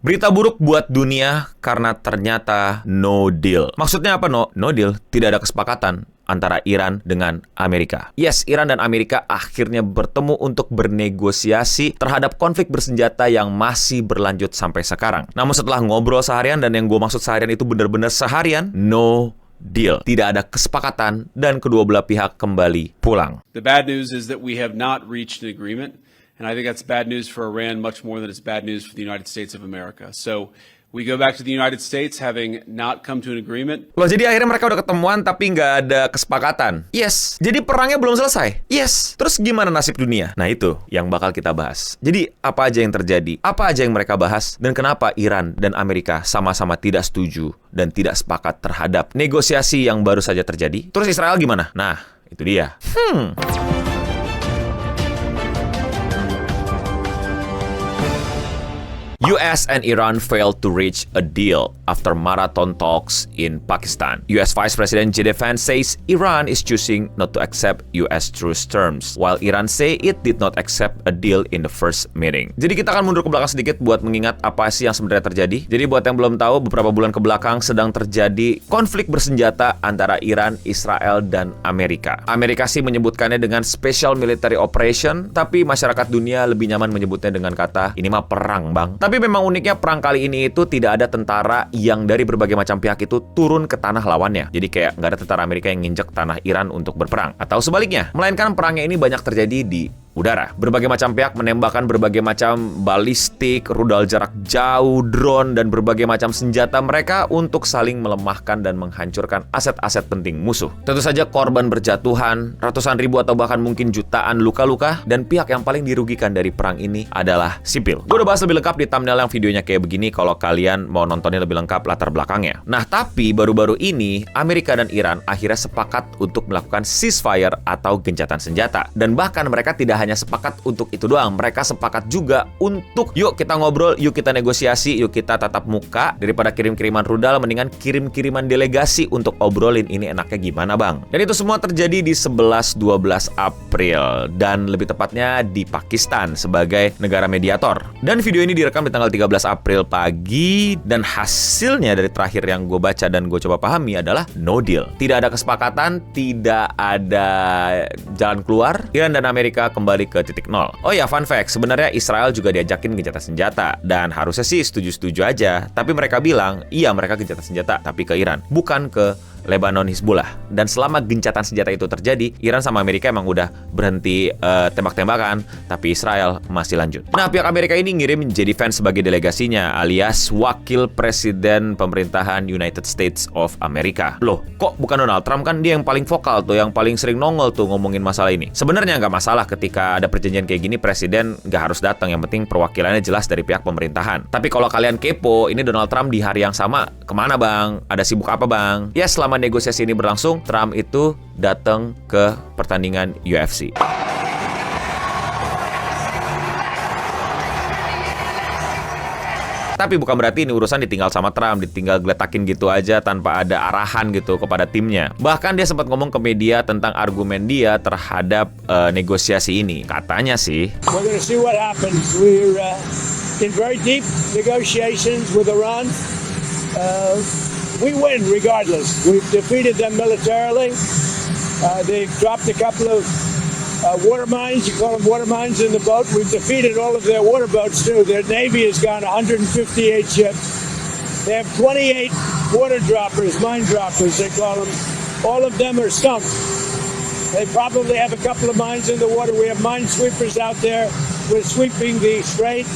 Berita buruk buat dunia karena ternyata no deal. Maksudnya apa no deal? Tidak ada kesepakatan antara Iran dengan Amerika. Yes, Iran dan Amerika akhirnya bertemu untuk bernegosiasi terhadap konflik bersenjata yang masih berlanjut sampai sekarang. Namun setelah ngobrol seharian, dan yang gue maksud seharian itu benar-benar seharian, no deal. Tidak ada kesepakatan dan kedua belah pihak kembali pulang. The bad news is that we have not reached an agreement. And I think that's bad news for Iran much more than it's bad news for the United States of America. So we go back to the United States having not come to an agreement. Loh, jadi akhirnya mereka udah ketemuan tapi nggak ada kesepakatan. Yes. Jadi perangnya belum selesai. Yes. Terus gimana nasib dunia? Nah, itu yang bakal kita bahas. Jadi apa aja yang terjadi? Apa aja yang mereka bahas? Dan kenapa Iran dan Amerika sama-sama tidak setuju dan tidak sepakat terhadap negosiasi yang baru saja terjadi? Terus Israel gimana? Nah, itu dia. US and Iran failed to reach a deal after marathon talks in Pakistan. US Vice President J.D. Vance says Iran is choosing not to accept US truce terms, while Iran say it did not accept a deal in the first meeting. Jadi kita akan mundur ke belakang sedikit buat mengingat apa sih yang sebenarnya terjadi. Jadi buat yang belum tahu, beberapa bulan ke belakang sedang terjadi konflik bersenjata antara Iran, Israel, dan Amerika. Amerika sih menyebutkannya dengan Special Military Operation, tapi masyarakat dunia lebih nyaman menyebutnya dengan kata, ini mah perang, bang. Tapi memang uniknya perang kali ini itu tidak ada tentara yang dari berbagai macam pihak itu turun ke tanah lawannya. Jadi kayak nggak ada tentara Amerika yang nginjek tanah Iran untuk berperang. Atau sebaliknya, melainkan perangnya ini banyak terjadi di udara. Berbagai macam pihak menembakkan berbagai macam balistik, rudal jarak jauh, drone, dan berbagai macam senjata mereka untuk saling melemahkan dan menghancurkan aset-aset penting musuh. Tentu saja korban berjatuhan, ratusan ribu atau bahkan mungkin jutaan luka-luka, dan pihak yang paling dirugikan dari perang ini adalah sipil. Gue udah bahas lebih lengkap di thumbnail yang videonya kayak begini kalau kalian mau nontonnya lebih lengkap latar belakangnya. Nah, tapi baru-baru ini Amerika dan Iran akhirnya sepakat untuk melakukan ceasefire atau gencatan senjata. Dan bahkan mereka tidak hanya sepakat untuk itu doang, mereka sepakat juga untuk yuk kita ngobrol, yuk kita negosiasi, yuk kita tatap muka. Daripada kirim-kiriman rudal, mendingan kirim-kiriman delegasi untuk obrolin ini enaknya gimana, bang. Dan itu semua terjadi di 11-12 April, dan lebih tepatnya di Pakistan sebagai negara mediator. Dan video ini direkam di tanggal 13 April pagi, dan hasilnya dari terakhir yang gue baca dan gue coba pahami adalah no deal. Tidak ada kesepakatan, tidak ada jalan keluar. Iran dan Amerika kembali ke titik nol. Oh ya, fun fact, sebenarnya Israel juga diajakin gencatan senjata, dan harusnya sih setuju-setuju aja. Tapi mereka bilang, iya mereka gencatan senjata, tapi ke Iran, bukan ke Lebanon Hizbullah. Dan selama gencatan senjata itu terjadi, Iran sama Amerika emang udah berhenti tembak-tembakan, tapi Israel masih lanjut. Nah, pihak Amerika ini ngirim J.D. Vance sebagai delegasinya, alias wakil presiden pemerintahan United States of America. Loh, kok bukan Donald Trump? Kan dia yang paling vokal tuh, yang paling sering nongol tuh ngomongin masalah ini. Sebenarnya nggak masalah ketika ada perjanjian kayak gini, presiden nggak harus datang, yang penting perwakilannya jelas dari pihak pemerintahan. Tapi kalau kalian kepo, ini Donald Trump di hari yang sama kemana, bang? Ada sibuk apa, bang? Ya, selama negosiasi ini berlangsung, Trump itu datang ke pertandingan UFC. Tapi bukan berarti ini urusan ditinggal sama Trump, ditinggal geletakin gitu aja tanpa ada arahan gitu kepada timnya. Bahkan dia sempat ngomong ke media tentang argumen dia terhadap negosiasi ini. Katanya sih, we're going to see what happens. We're in very deep negotiations with Iran. We win regardless. We've defeated them militarily. They've dropped a couple of water mines, you call them water mines in the boat. We've defeated all of their water boats too. Their Navy has gone 158 ships. They have 28 water droppers, mine droppers they call them. All of them are sunk. They probably have a couple of mines in the water. We have mine sweepers out there. We're sweeping the strait.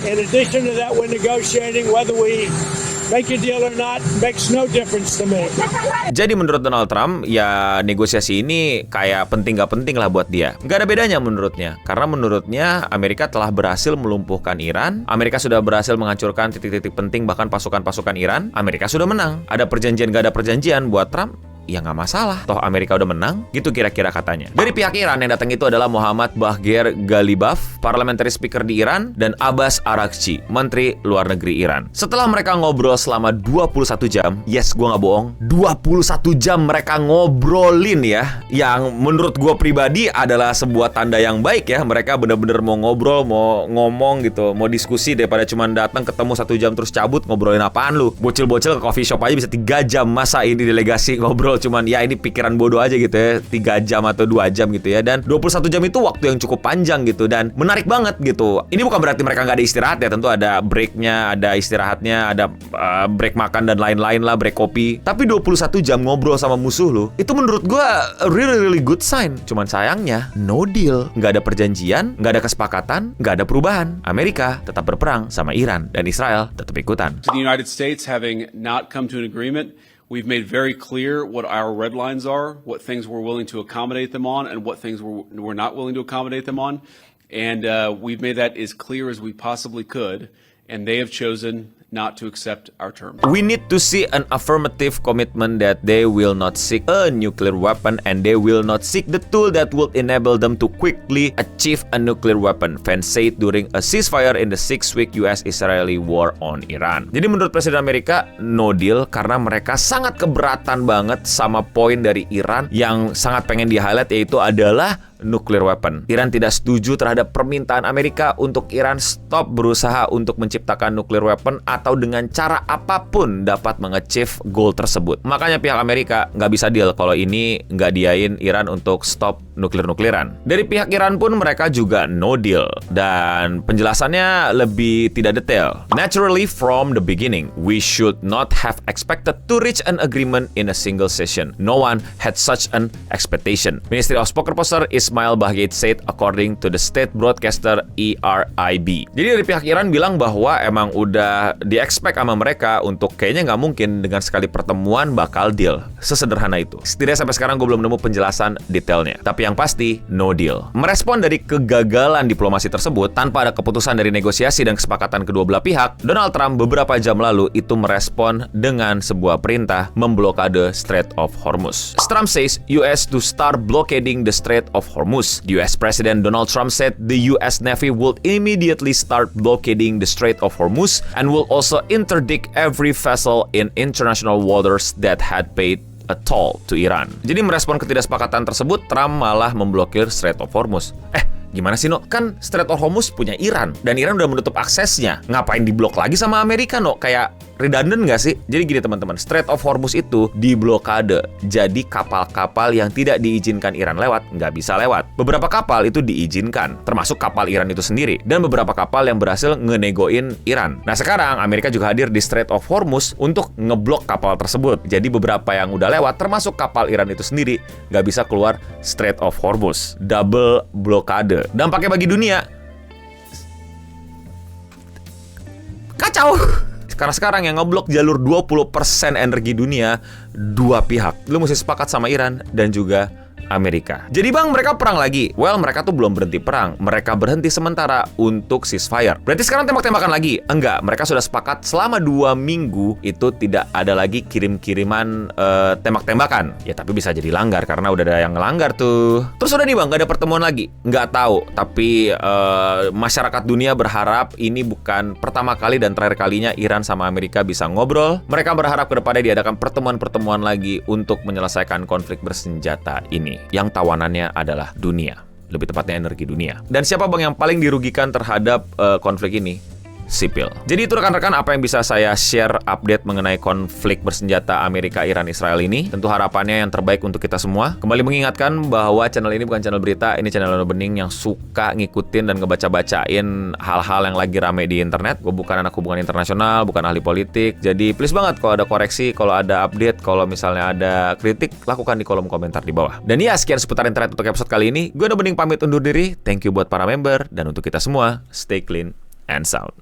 In addition to that, we're negotiating whether we make a deal or not, makes no difference to me. Jadi menurut Donald Trump, ya negosiasi ini kayak penting gak penting lah buat dia. Gak ada bedanya menurutnya. Karena menurutnya Amerika telah berhasil melumpuhkan Iran. Amerika sudah berhasil menghancurkan titik-titik penting bahkan pasukan-pasukan Iran. Amerika sudah menang. Ada perjanjian gak ada perjanjian buat Trump, ya nggak masalah. Toh Amerika udah menang, gitu kira-kira katanya. Dari pihak Iran yang datang itu adalah Muhammad Bagher Ghalibaf, parliamentary speaker di Iran, dan Abbas Araghchi, Menteri Luar Negeri Iran. Setelah mereka ngobrol selama 21 jam, yes, gue nggak bohong, 21 jam mereka ngobrolin ya, yang menurut gue pribadi adalah sebuah tanda yang baik ya. Mereka bener-bener mau ngobrol, mau ngomong gitu, mau diskusi daripada cuma datang ketemu 1 jam terus cabut. Ngobrolin apaan lu? Bocil-bocil ke coffee shop aja bisa 3 jam. Masa ini delegasi ngobrol cuman ya ini pikiran bodoh aja gitu ya, 3 jam atau 2 jam gitu ya. Dan 21 jam itu waktu yang cukup panjang gitu, dan menarik banget gitu. Ini bukan berarti mereka nggak ada istirahat ya, tentu ada breaknya, ada istirahatnya, ada break makan dan lain-lain lah, break kopi. Tapi 21 jam ngobrol sama musuh lu, itu menurut gua a really good sign. Cuman sayangnya no deal, nggak ada perjanjian, nggak ada kesepakatan, nggak ada perubahan. Amerika tetap berperang sama Iran dan Israel tetap ikutan. The United States having not come to an agreement, we've made very clear what our red lines are, what things we're willing to accommodate them on, and what things we're not willing to accommodate them on. And we've made that as clear as we possibly could, and they have chosen not to accept our terms. We need to see an affirmative commitment that they will not seek a nuclear weapon and they will not seek the tool that will enable them to quickly achieve a nuclear weapon, Vance said during a ceasefire in the 6-week US-Israeli war on Iran. Jadi menurut Presiden Amerika, no deal karena mereka sangat keberatan banget sama poin dari Iran yang sangat pengen di-highlight, yaitu adalah nuclear weapon. Iran tidak setuju terhadap permintaan Amerika untuk Iran stop berusaha untuk menciptakan nuclear weapon atau dengan cara apapun dapat mengachieve goal tersebut. Makanya pihak Amerika nggak bisa deal kalau ini nggak diain Iran untuk stop nuklir-nukliran. Dari pihak Iran pun mereka juga no deal, dan penjelasannya lebih tidak detail. Naturally, from the beginning, we should not have expected to reach an agreement in a single session. No one had such an expectation, Ministry of Spokesperson Ismail Baghaei said according to the state broadcaster ERIB. Jadi dari pihak Iran bilang bahwa emang udah di-expect sama mereka untuk kayaknya nggak mungkin dengan sekali pertemuan bakal deal. Sesederhana itu. Setidaknya sampai sekarang gue belum nemu penjelasan detailnya. Tapi yang pasti, no deal. Merespon dari kegagalan diplomasi tersebut, tanpa ada keputusan dari negosiasi dan kesepakatan kedua belah pihak, Donald Trump beberapa jam lalu itu merespon dengan sebuah perintah memblokade Strait of Hormuz. Trump says US to start blockading the Strait of Hormuz. The US President Donald Trump said the US Navy will immediately start blockading the Strait of Hormuz and will also interdict every vessel in international waters that had paid a toll to Iran. Jadi merespon ketidaksepakatan tersebut, Trump malah memblokir Strait of Hormuz. Gimana sih, No? Kan Strait of Hormuz punya Iran, dan Iran udah menutup aksesnya. Ngapain diblok lagi sama Amerika, No? Kayak redundant nggak sih? Jadi gini teman-teman, Strait of Hormuz itu diblokade. Jadi kapal-kapal yang tidak diizinkan Iran lewat, nggak bisa lewat. Beberapa kapal itu diizinkan, termasuk kapal Iran itu sendiri. Dan beberapa kapal yang berhasil ngenegoin Iran. Nah sekarang, Amerika juga hadir di Strait of Hormuz untuk ngeblok kapal tersebut. Jadi beberapa yang udah lewat, termasuk kapal Iran itu sendiri, nggak bisa keluar Strait of Hormuz. Double blokade. Dampaknya bagi dunia, kacau. Karena sekarang yang ngeblok jalur 20% energi dunia, dua pihak. Lu mesti sepakat sama Iran dan juga Amerika. Jadi bang, mereka perang lagi. Well, mereka tuh belum berhenti perang. Mereka berhenti sementara untuk ceasefire. Berarti sekarang tembak-tembakan lagi? Enggak, mereka sudah sepakat selama 2 minggu itu tidak ada lagi kirim-kiriman tembak-tembakan. Ya tapi bisa jadi langgar karena udah ada yang ngelanggar tuh. Terus udah nih bang, gak ada pertemuan lagi? Nggak tahu, tapi masyarakat dunia berharap ini bukan pertama kali dan terakhir kalinya Iran sama Amerika bisa ngobrol. Mereka berharap kedepannya diadakan pertemuan-pertemuan lagi untuk menyelesaikan konflik bersenjata ini, yang tawanannya adalah dunia, lebih tepatnya energi dunia. Dan siapa bang yang paling dirugikan terhadap konflik ini? Sipil. Jadi itu rekan-rekan apa yang bisa saya share update mengenai konflik bersenjata Amerika, Iran, Israel ini. Tentu harapannya yang terbaik untuk kita semua. Kembali mengingatkan bahwa channel ini bukan channel berita, ini channel bening yang suka ngikutin dan ngebaca-bacain hal-hal yang lagi rame di internet. Gue bukan anak hubungan internasional, bukan ahli politik. Jadi please banget kalau ada koreksi, kalau ada update, kalau misalnya ada kritik, lakukan di kolom komentar di bawah. Dan ya, sekian seputar internet untuk episode kali ini. Gue Bening pamit undur diri. Thank you buat para member, dan untuk kita semua, stay clean and sound.